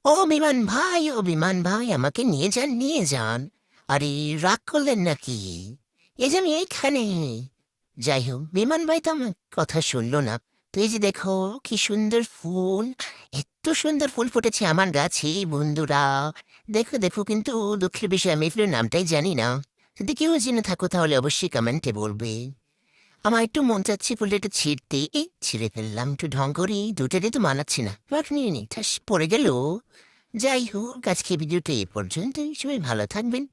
ও বিমান ভাই, আমাকে নিয়ে যান, নিয়ে যান। আরে, রাগ করলেন নাকি? এই যে আমি এইখানে। যাই হোক, বিমান ভাই তো আমার কথা শুনলো না। তো এই যে দেখো, কি সুন্দর ফুল। এত সুন্দর ফুল ফুটেছে আমার গাছে বন্ধুরা। দেখো দেখো, কিন্তু দুঃখের বিষয় আমি ফুলের নামটাই জানি না। যদি কেউ জেনে থাকো তাহলে অবশ্যই কমেন্টে বলবে। আমার একটু মন চাচ্ছে ফুলটা একটু ছিঁড়তে, এই ছিঁড়ে ফেললাম একটু ঢং করি, দুটারে তো মানাচ্ছি না, এবার নিয়ে নি ঠাস পড়ে গেল। যাই হোক, আজকে ভিডিওটা এ পর্যন্তই, সবাই ভালো থাকবেন।